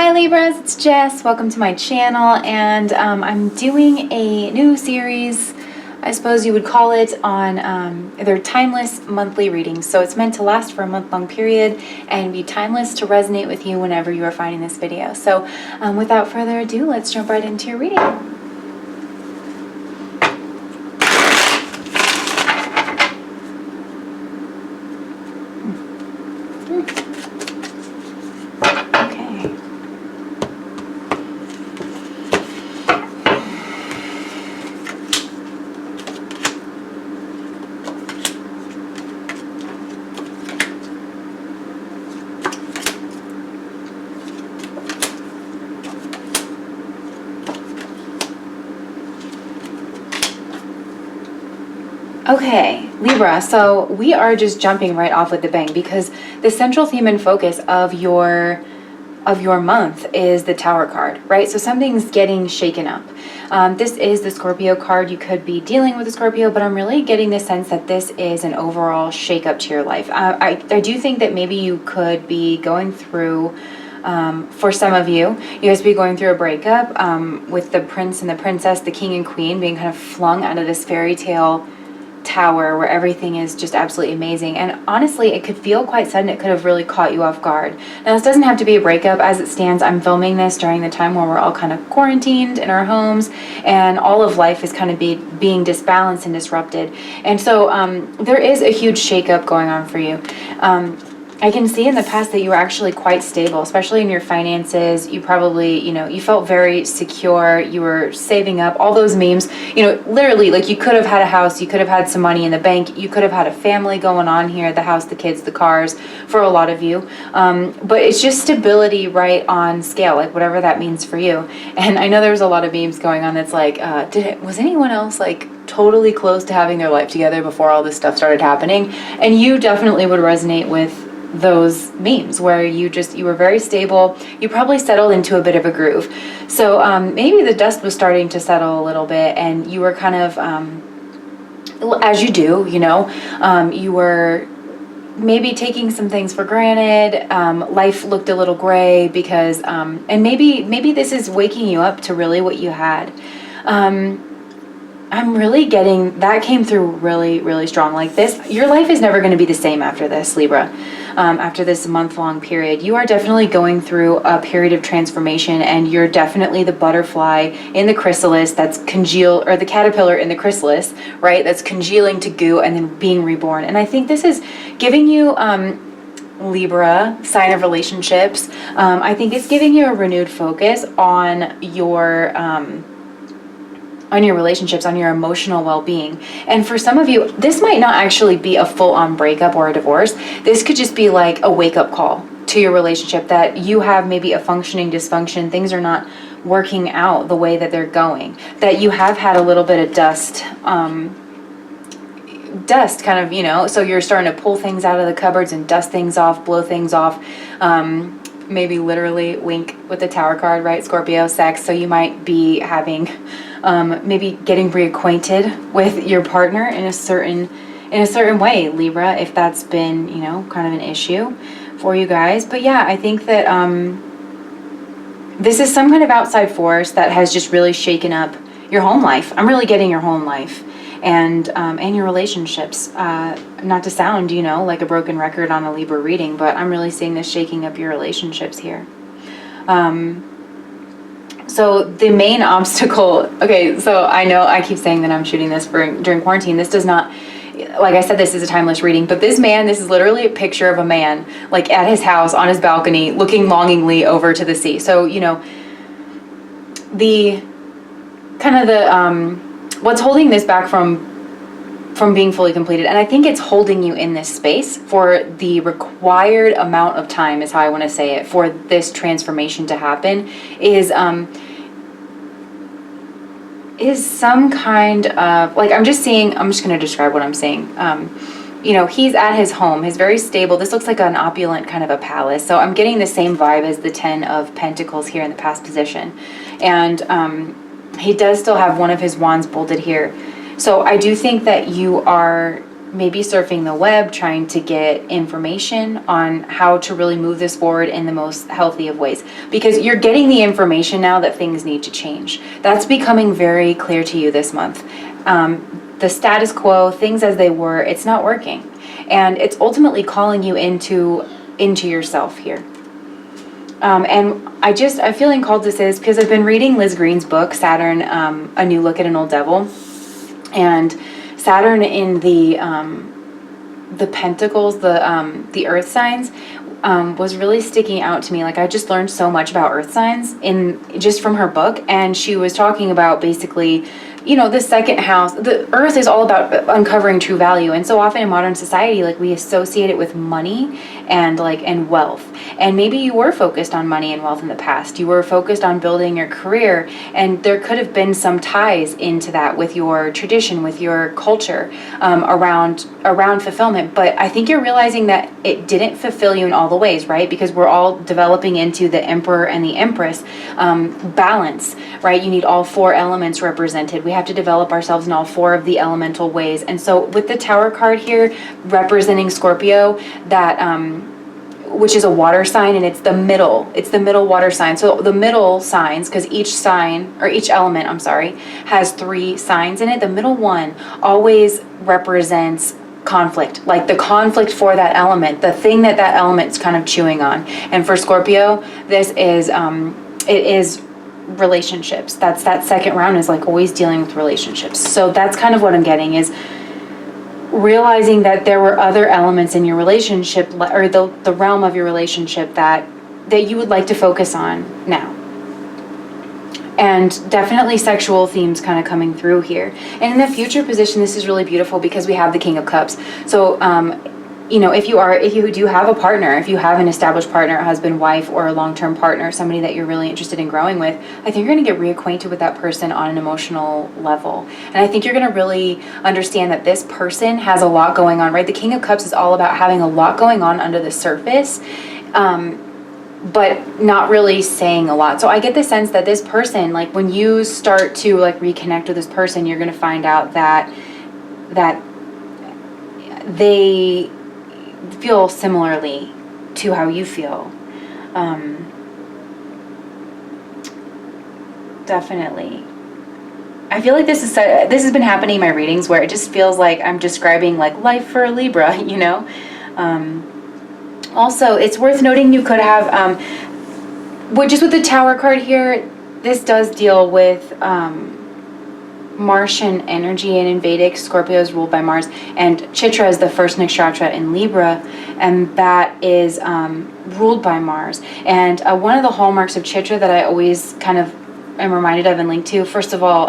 Hi Libras, it's Jess. Welcome to my channel, and I'm doing a new series, I suppose you would call it, on they're timeless monthly readings. So it's meant to last for a month-long period and be timeless to resonate with you whenever you are finding this video. So without further ado, let's jump right into your reading. Okay, Libra, so we are just jumping right off with the bang because the central theme and focus of your month is the Tower card, right? So something's getting shaken up. This is the Scorpio card. You could be dealing with a Scorpio, but I'm really getting the sense that this is an overall shakeup to your life. I do think that maybe you could be going through, for some of you guys be going through a breakup with the prince and the princess, the king and queen being kind of flung out of this fairy tale tower where everything is just absolutely amazing. And honestly, it could feel quite sudden. It could have really caught you off guard. Now, this doesn't have to be a breakup. As it stands, I'm filming this during the time where we're all kind of quarantined in our homes and all of life is kind of being disbalanced and disrupted. And so there is a huge shakeup going on for you. I can see in the past that you were actually quite stable, especially in your finances. You probably, you felt very secure. You were saving up, all those memes, literally, like, you could have had a house, you could have had some money in the bank, you could have had a family going on here, the house, the kids, the cars, for a lot of you. But it's just stability right on scale, like whatever that means for you. And I know there was a lot of memes going on that's like, was anyone else like totally close to having their life together before all this stuff started happening? And you definitely would resonate with those memes where you were very stable. You probably settled into a bit of a groove. So maybe the dust was starting to settle a little bit and you were kind of, as you do, you were maybe taking some things for granted. Life looked a little gray because, and maybe this is waking you up to really what you had. I'm really getting that came through really, really strong. Like this, your life is never going to be the same after this, Libra. After this month-long period, you are definitely going through a period of transformation, and you're definitely the butterfly in the chrysalis that's congealed, or the caterpillar in the chrysalis, right? That's congealing to goo and then being reborn. And I think this is giving you, Libra, sign of relationships. I think it's giving you a renewed focus on your relationships, on your emotional well-being. And for some of you, this might not actually be a full-on breakup or a divorce. This could just be like a wake-up call to your relationship, that you have maybe a functioning dysfunction. Things are not working out the way that they're going, that you have had a little bit of dust kind of, so you're starting to pull things out of the cupboards and dust things off, blow things off. Maybe literally wink with the Tower card, right? Scorpio, sex. So you might be having, maybe getting reacquainted with your partner in a certain way, Libra, if that's been, kind of an issue for you guys. But yeah, I think that this is some kind of outside force that has just really shaken up your home life. I'm really getting your home life and your relationships. Not to sound, like a broken record on a Libra reading, but I'm really seeing this shaking up your relationships here. So the main obstacle, okay, so I know I keep saying that I'm shooting this during quarantine. This does not, like I said, this is a timeless reading, but this is literally a picture of a man, like at his house, on his balcony, looking longingly over to the sea. So, the kind of the, what's holding this back from being fully completed, and I think it's holding you in this space for the required amount of time, is how I want to say it, for this transformation to happen, is some kind of, like, I'm just going to describe what I'm saying. He's at his home, his very stable, this looks like an opulent kind of a palace. So I'm getting the same vibe as the 10 of Pentacles here in the past position. And he does still have one of his wands bolted here. So I do think that you are maybe surfing the web, trying to get information on how to really move this forward in the most healthy of ways. Because you're getting the information now that things need to change. That's becoming very clear to you this month. The status quo, things as they were, it's not working. And it's ultimately calling you into yourself here. And I'm feeling called to say this because I've been reading Liz Green's book, Saturn, A New Look at an Old Devil. And Saturn in the pentacles, the earth signs, was really sticking out to me. Like, I just learned so much about earth signs just from her book. And she was talking about basically, the second house, the earth is all about uncovering true value. And so often in modern society, like, we associate it with money and wealth. And maybe you were focused on money and wealth in the past. You were focused on building your career, and there could have been some ties into that with your tradition, with your culture, around fulfillment. But I think you're realizing that it didn't fulfill you in all the ways, right? Because we're all developing into the Emperor and the Empress balance, right? You need all 4 elements represented. We have to develop ourselves in all 4 of the elemental ways. And so with the Tower card here representing Scorpio, that which is a water sign, and it's the middle water sign. So the middle signs, because each element, has 3 signs in it. The middle one always represents conflict, like the conflict for that element, the thing that element's kind of chewing on. And for Scorpio, this is it is relationships. That second round is like always dealing with relationships. So that's kind of what I'm getting, is realizing that there were other elements in your relationship, or the realm of your relationship, that you would like to focus on now. And definitely sexual themes kind of coming through here. And in the future position, this is really beautiful because we have the King of Cups. So if you do have a partner, if you have an established partner, a husband, wife, or a long-term partner, somebody that you're really interested in growing with, I think you're going to get reacquainted with that person on an emotional level. And I think you're going to really understand that this person has a lot going on, right? The King of Cups is all about having a lot going on under the surface, but not really saying a lot. So I get the sense that this person, like, when you start to reconnect with this person, you're going to find out that they feel similarly to how you feel. Definitely. I feel like this has been happening in my readings, where it just feels like I'm describing life for a Libra, Also, it's worth noting you could have, just with the Tower card here, this does deal with Martian energy, and in Vedic, Scorpio is ruled by Mars, and Chitra is the first nakshatra in Libra, and that is ruled by Mars. And one of the hallmarks of Chitra that I always kind of am reminded of and linked to, first of all,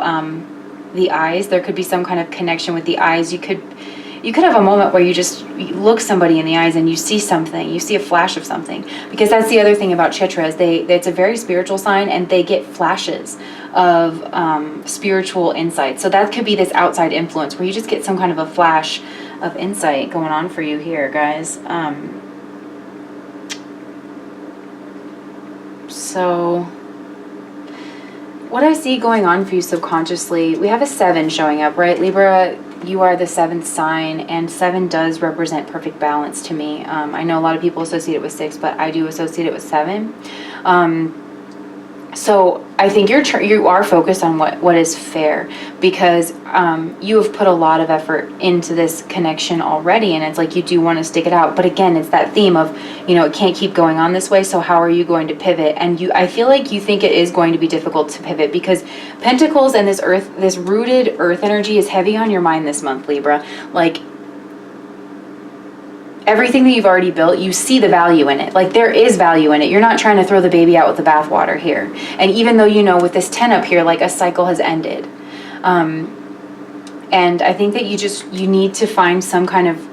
the eyes. There could be some kind of connection with the eyes. You could have a moment where you look somebody in the eyes and you see something, you see a flash of something. Because that's the other thing about Chitra, is it's a very spiritual sign, and they get flashes of spiritual insight. So that could be this outside influence where you just get some kind of a flash of insight going on for you here, guys. So what I see going on for you subconsciously, we have a 7 showing up, right? Libra, you are the 7th sign, and 7 does represent perfect balance to me. I know a lot of people associate it with 6, but I do associate it with 7. So I think you are focused on what is fair, because you have put a lot of effort into this connection already, and it's like you do want to stick it out. But again, it's that theme of, it can't keep going on this way, so how are you going to pivot? And I feel like you think it is going to be difficult to pivot, because Pentacles and this rooted earth energy is heavy on your mind this month, Libra. Like, everything that you've already built, you see the value in it. Like, there is value in it. You're not trying to throw the baby out with the bathwater here. And even though, with this 10 up here, like, a cycle has ended. And I think that you need to find some kind of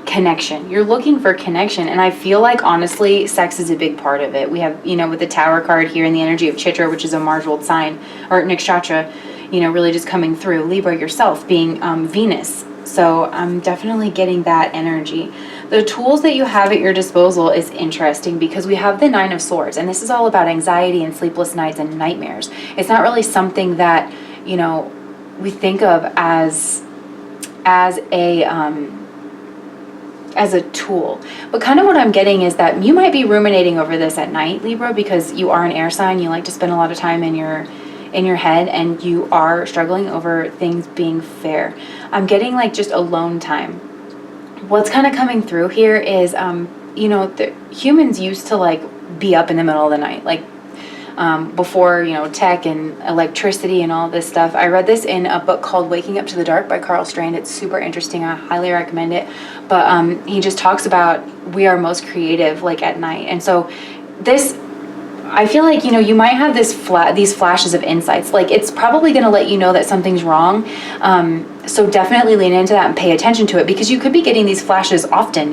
connection. You're looking for connection. And I feel like, honestly, sex is a big part of it. We have, with the Tower card here and the energy of Chitra, which is a Mars-ruled sign, or nakshatra, really just coming through. Libra yourself being Venus. So I'm definitely getting that energy. The tools that you have at your disposal is interesting, because we have the 9 of Swords, and this is all about anxiety and sleepless nights and nightmares. It's not really something that, we think of as as a tool. But kind of what I'm getting is that you might be ruminating over this at night, Libra, because you are an air sign. You like to spend a lot of time in your head, and you are struggling over things being fair. I'm getting like just alone time. What's kind of coming through here is, the humans used to like be up in the middle of the night, like before, tech and electricity and all this stuff. I read this in a book called Waking Up to the Dark by Carl Strand. It's super interesting. I highly recommend it. But he just talks about we are most creative like at night. And so this, I feel like, you might have these flashes of insights. Like it's probably going to let you know that something's wrong. So definitely lean into that and pay attention to it, because you could be getting these flashes often,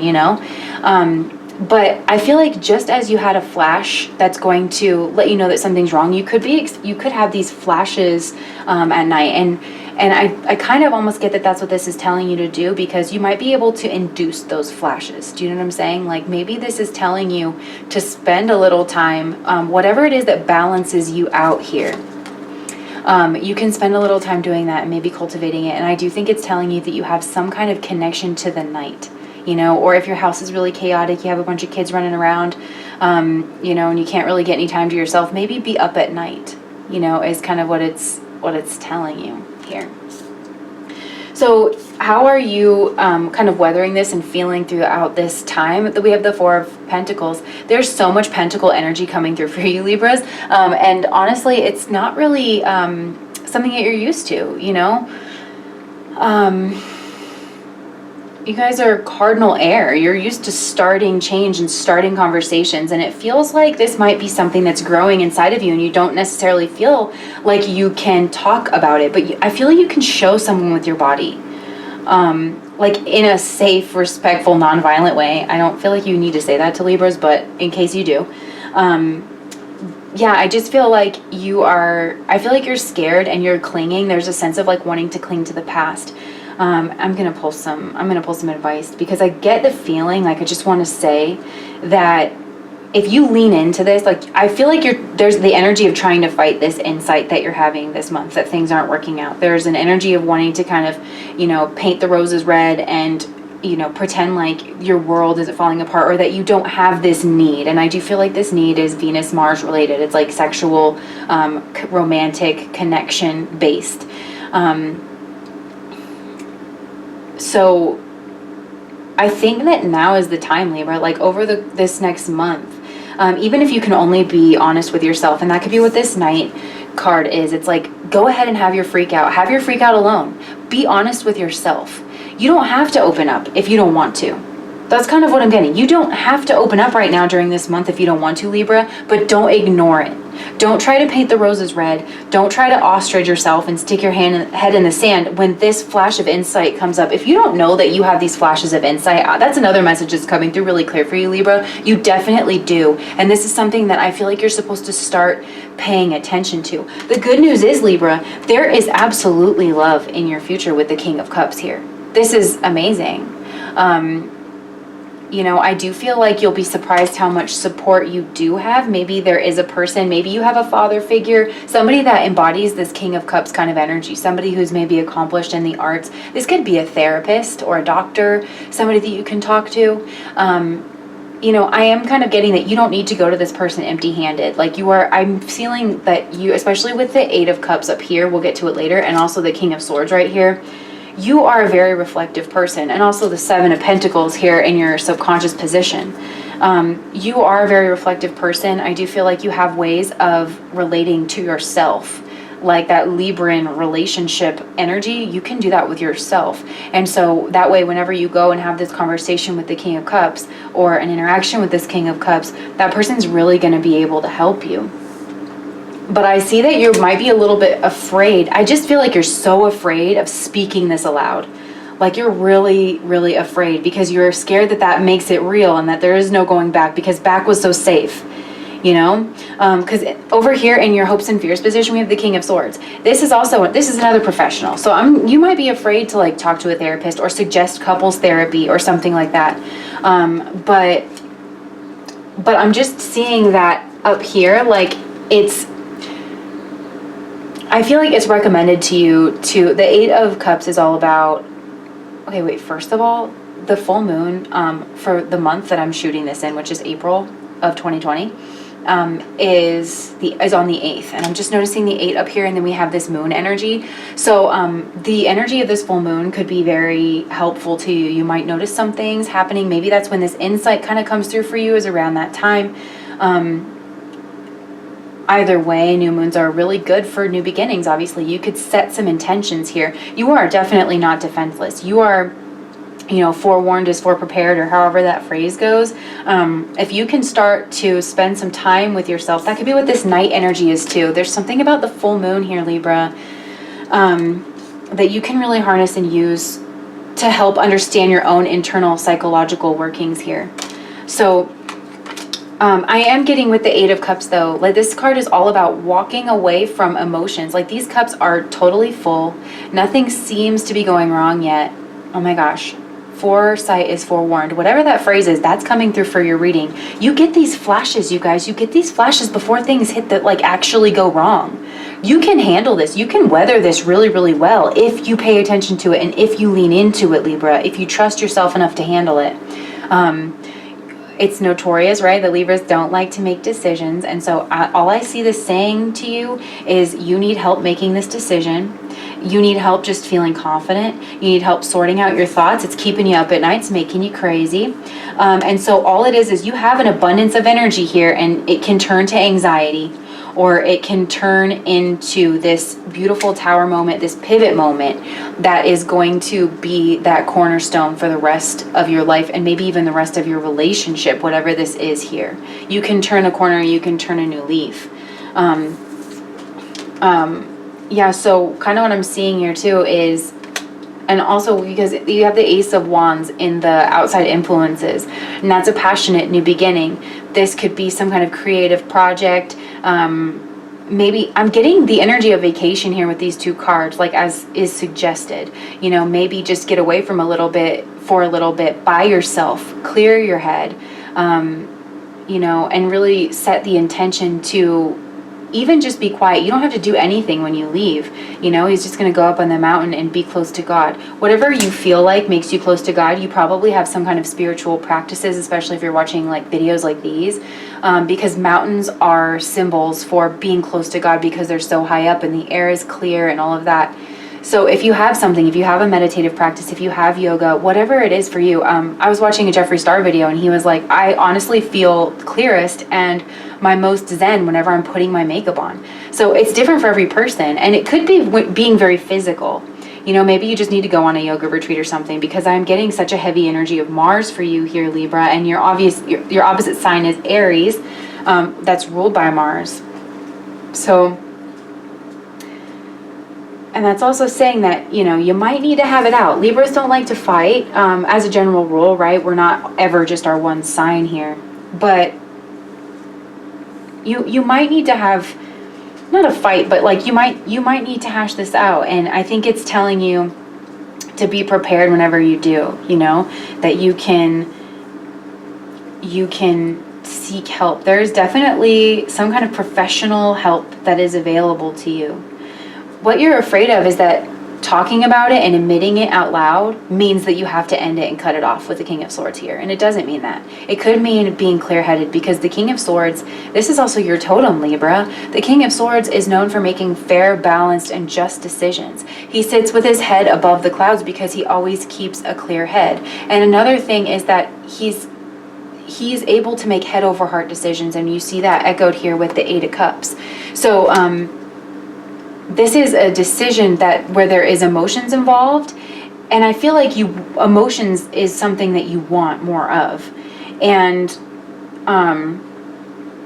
But I feel like just as you had a flash that's going to let you know that something's wrong, you could have these flashes at night, and I kind of almost get that that's what this is telling you to do, because you might be able to induce those flashes. Do you know what I'm saying? Like maybe this is telling you to spend a little time, whatever it is that balances you out here. You can spend a little time doing that and maybe cultivating it. And I do think it's telling you that you have some kind of connection to the night. Or if your house is really chaotic, you have a bunch of kids running around, and you can't really get any time to yourself, maybe be up at night, is kind of what it's telling you here. So how are you kind of weathering this and feeling throughout this time that we have the Four of Pentacles? There's so much pentacle energy coming through for you, Libras. And honestly, it's not really something that you're used to, You guys are cardinal air. You're used to starting change and starting conversations, and it feels like this might be something that's growing inside of you, and you don't necessarily feel like you can talk about it, but I feel like you can show someone with your body, like in a safe, respectful, non-violent way. I don't feel like you need to say that to Libras, but in case you do, I just feel like I feel like you're scared and you're clinging. There's a sense of like wanting to cling to the past. I'm gonna pull some advice, because I get the feeling, like I just want to say that if you lean into this, like I feel like there's the energy of trying to fight this insight that you're having this month, that things aren't working out. There's an energy of wanting to kind of, paint the roses red and, pretend like your world isn't falling apart, or that you don't have this need. And I do feel like this need is Venus-Mars related. It's like sexual, romantic connection based. So I think that now is the time, Libra, like over this next month, even if you can only be honest with yourself, and that could be what this Knight card is. It's like, go ahead and have your freak out alone. Be honest with yourself. You don't have to open up if you don't want to. That's kind of what I'm getting. You don't have to open up right now during this month if you don't want to, Libra, but don't ignore it. Don't try to paint the roses red. Don't try to ostrich yourself and stick your head in the sand when this flash of insight comes up. If you don't know that you have these flashes of insight, that's another message that's coming through really clear for you, Libra. You definitely do. And this is something that I feel like you're supposed to start paying attention to. The good news is, Libra, there is absolutely love in your future with the King of Cups here. This is amazing. I do feel like you'll be surprised how much support you do have. Maybe there is a person, maybe you have a father figure, somebody that embodies this King of Cups kind of energy, somebody who's maybe accomplished in the arts. This could be a therapist or a doctor, somebody that you can talk to. I am kind of getting that you don't need to go to this person empty-handed. Like I'm feeling that you, especially with the Eight of Cups up here, we'll get to it later, and also the King of Swords right here, you are a very reflective person, and also the Seven of Pentacles here in your subconscious position. You are a very reflective person. I do feel like you have ways of relating to yourself, like that Libran relationship energy. You can do that with yourself. And so that way, whenever you go and have this conversation with the King of Cups or an interaction with this King of Cups, that person's really going to be able to help you. But I see that you might be a little bit afraid. I just feel like you're so afraid of speaking this aloud. Like you're really, really afraid because you're scared that makes it real and that there is no going back, because back was so safe, because over here in your hopes and fears position, we have the King of Swords. This is another professional. So you might be afraid to like talk to a therapist or suggest couples therapy or something like that. But I'm just seeing that up here, like I feel like it's recommended to you the Eight of Cups is all about okay, wait, first of all, the full moon for the month that I'm shooting this in, which is April of 2020, is on the 8th, and I'm just noticing the 8 up here, and then we have this moon energy. So the energy of this full moon could be very helpful to you. You might notice some things happening. Maybe that's when this insight kind of comes through for you, is around that time. Either way, new moons are really good for new beginnings. Obviously, you could set some intentions here. You are definitely not defenseless. You are, forewarned is foreprepared, or however that phrase goes. If you can start to spend some time with yourself, that could be what this night energy is too. There's something about the full moon here, Libra, that you can really harness and use to help understand your own internal psychological workings here. So I am getting with the 8 of Cups though, like this card is all about walking away from emotions. Like these cups are totally full. Nothing seems to be going wrong yet. Oh my gosh. Foresight is forewarned. Whatever that phrase is, that's coming through for your reading. You get these flashes, you guys. You get these flashes before things hit that like actually go wrong. You can handle this. You can weather this really, really well if you pay attention to it and if you lean into it, Libra, if you trust yourself enough to handle it. It's notorious, right? The Libras don't like to make decisions. And so all I see this saying to you is you need help making this decision. You need help just feeling confident. You need help sorting out your thoughts. It's keeping you up at night. It's making you crazy. And so all it is you have an abundance of energy here, and it can turn to anxiety, or it can turn into this beautiful tower moment, this pivot moment that is going to be that cornerstone for the rest of your life, and maybe even the rest of your relationship, whatever this is here. You can turn a corner, you can turn a new leaf. Yeah, so kind of what I'm seeing here too is, and also because you have the Ace of Wands in the outside influences, and that's a passionate new beginning. This could be some kind of creative project. Maybe I'm getting the energy of vacation here with these 2 cards, like as is suggested. Maybe just get away from for a little bit by yourself, clear your head, and really set the intention to even just be quiet. You don't have to do anything when you leave. He's just going to go up on the mountain and be close to God. Whatever you feel like makes you close to God. You probably have some kind of spiritual practices, especially if you're watching like videos like these, because mountains are symbols for being close to God because they're so high up and the air is clear and all of that. So if you have something, if you have a meditative practice, if you have yoga, whatever it is for you, I was watching a Jeffree Star video and he was like, I honestly feel clearest and my most zen whenever I'm putting my makeup on. So it's different for every person, and it could be being very physical. Maybe you just need to go on a yoga retreat or something, because I'm getting such a heavy energy of Mars for you here, Libra, and your opposite sign is Aries, that's ruled by Mars. So, and that's also saying that, you might need to have it out. Libras don't like to fight, as a general rule, right? We're not ever just our one sign here. But you might need to have, not a fight, but like you might need to hash this out. And I think it's telling you to be prepared whenever you do, that you can seek help. There's definitely some kind of professional help that is available to you. What you're afraid of is that talking about it and admitting it out loud means that you have to end it and cut it off with the King of Swords here. And it doesn't mean that. It could mean being clear-headed, because the King of Swords, this is also your totem, Libra. The King of Swords is known for making fair, balanced, and just decisions. He sits with his head above the clouds because he always keeps a clear head. And another thing is that he's able to make head over heart decisions, and you see that echoed here with the 8 of Cups. So, this is a decision where there is emotions involved, and I feel like emotions is something that you want more of, and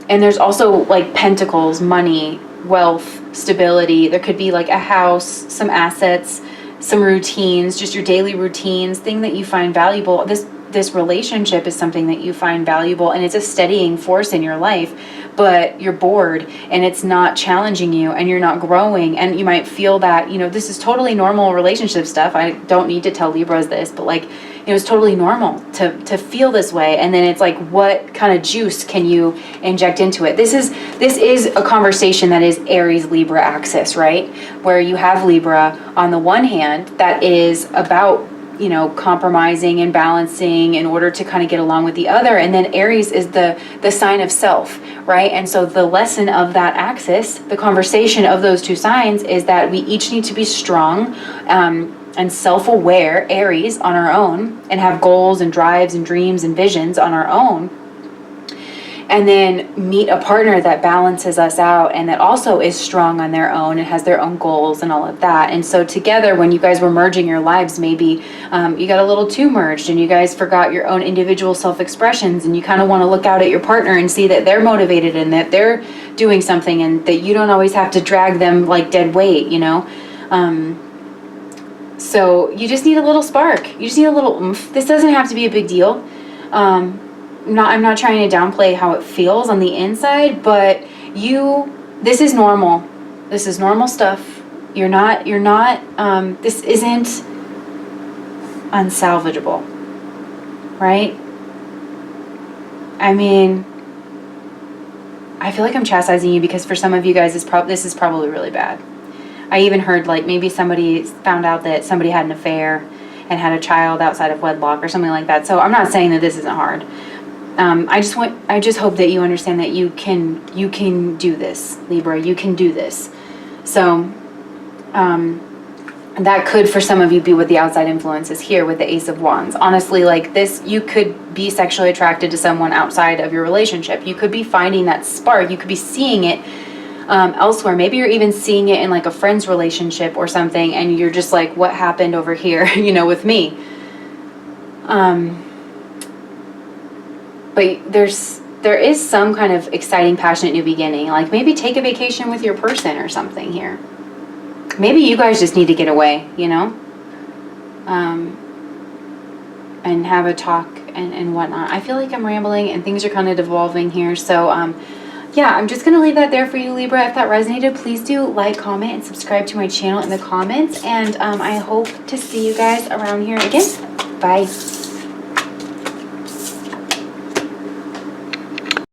there's also like pentacles, money, wealth, stability. There could be like a house, some assets, some routines, just your daily routines, thing that you find valuable. This relationship is something that you find valuable, and it's a steadying force in your life, but you're bored and it's not challenging you and you're not growing, and you might feel that, this is totally normal relationship stuff. I don't need to tell Libras this, but like, it's totally normal to feel this way. And then it's like, what kind of juice can you inject into it? This is a conversation that is Aries Libra axis, right? Where you have Libra on the one hand that is about you know, compromising and balancing in order to kind of get along with the other. And then Aries is the sign of self, right? And so the lesson of that axis, the conversation of those two signs, is that we each need to be strong and self-aware, Aries, on our own, and have goals and drives and dreams and visions on our own. And then meet a partner that balances us out and that also is strong on their own and has their own goals and all of that. And so together, when you guys were merging your lives, maybe you got a little too merged and you guys forgot your own individual self-expressions, and you kind of want to look out at your partner and see that they're motivated and that they're doing something and that you don't always have to drag them like dead weight, you know? So you just need a little spark. You just need a little oomph. This doesn't have to be a big deal. I'm not trying to downplay how it feels on the inside, but this is normal. This is normal stuff. This isn't unsalvageable, right? I mean, I feel like I'm chastising you because for some of you guys, this is probably really bad. I even heard like maybe somebody found out that somebody had an affair and had a child outside of wedlock or something like that. So I'm not saying that this isn't hard. I just hope that you understand that you can do this, Libra. You can do this. So that could, for some of you, be what the outside influence is here with the Ace of Wands. Honestly, like this, you could be sexually attracted to someone outside of your relationship. You could be finding that spark. You could be seeing it elsewhere. Maybe you're even seeing it in like a friend's relationship or something, and you're just like, what happened over here, you know, with me? But there is some kind of exciting, passionate new beginning. Like maybe take a vacation with your person or something here. Maybe you guys just need to get away, you know? And have a talk and whatnot. I feel like I'm rambling and things are kind of devolving here. So, yeah, I'm just going to leave that there for you, Libra. If that resonated, please do like, comment, and subscribe to my channel in the comments. And I hope to see you guys around here again. Bye.